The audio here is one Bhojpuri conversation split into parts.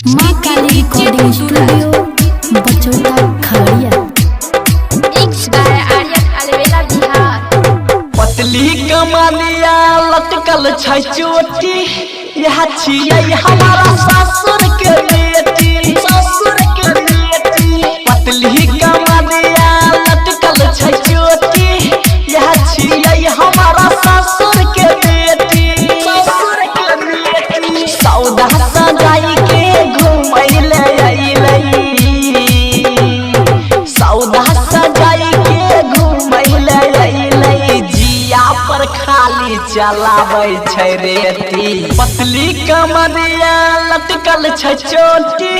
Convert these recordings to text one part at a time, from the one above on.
माँ काली रिकॉर्डिंग स्टूडियो बचौता खगड़िया। पतली कमलिया लटकल छै चोटी, यह छियै हमारा ससुर के बेटी, ससुर के बेटी। पतली कमलिया लटकल छै चोटी, यह छियै हमारा ससुर के बेटी, ससुर के बेटी। सौदा सजाई के घुमैले अइलै, सौदा सजाई के घुमैले अइलै, जिया पर खाली चलाबै छै रेती। पतली कमरिया लटकल छै चोटी,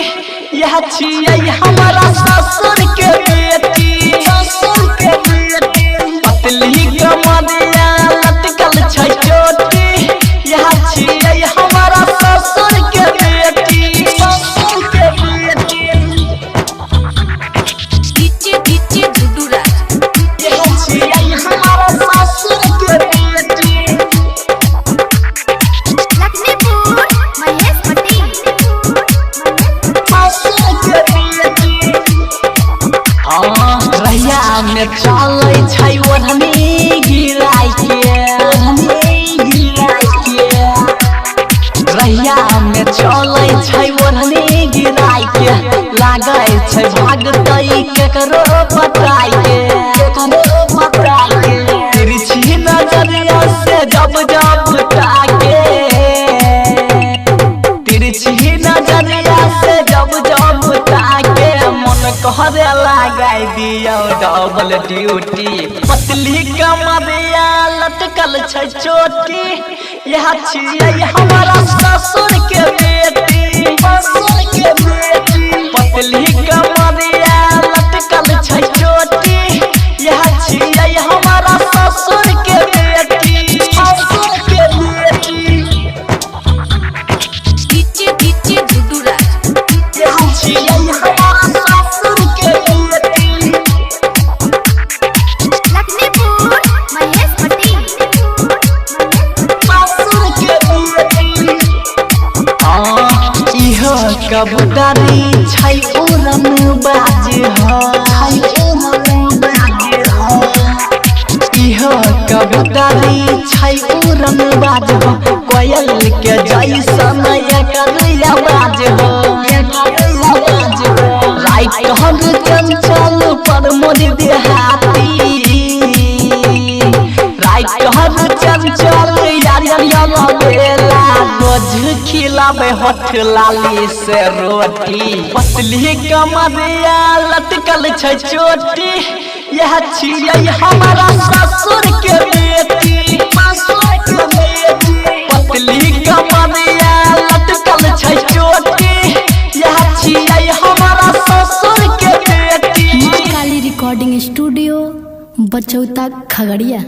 यह छियै हमारा ससुर के बेटी, ससुर के बेटी। पतली कमरिया लटकल छै चोटी, यह छियै हमारा ससुर के बेटी, ससुर के बेटी। यह छियै हमारा ससुर के बेटी। रहिया में चलै छै ओढ़नी गिराय के, रहिया में चलै छै ओढ़नी गिराय के, लागै छै भागतै केकरो पटाय के, केकरो पटाय के। तिरछी नजरिया से जब जब ताके, तिरछी नजरिया से जब जब ताके, मन कहरे लगाय दियो डबल ड्यूटी। पतली कमरिया लटकल छै चोटी, यह छियै हमारा ससुर के बेटी, ससुर के बेटी। पतली कमरिया लटकल छै चोटी, यह छियै हमारा ससुर के बेटी, ससुर के बेटी। यह छियै हमारा ससुर के बेटी। ससुर के बेटी। इहो कबूतरी छै उड़न बाज हो, इहो कबूतरी छै उड़न बाज हो, कोयल के जैसन एकर आवाज हो, राइट हम चंचल पर मोर देहाती, राइट हम चंचल यार बेला, रोज खिलावे होठ लाली से रोटी। पतली कमरिया लटकल छै चोटी, यह छियै हमारा ससुर के बेटी, ससुर के बेटी। पतली कमरिया लटकल छै चोटी, यह छियै हमारा ससुर के बेटी। माँ काली रिकॉर्डिंग स्टूडियो बचौता खगड़िया।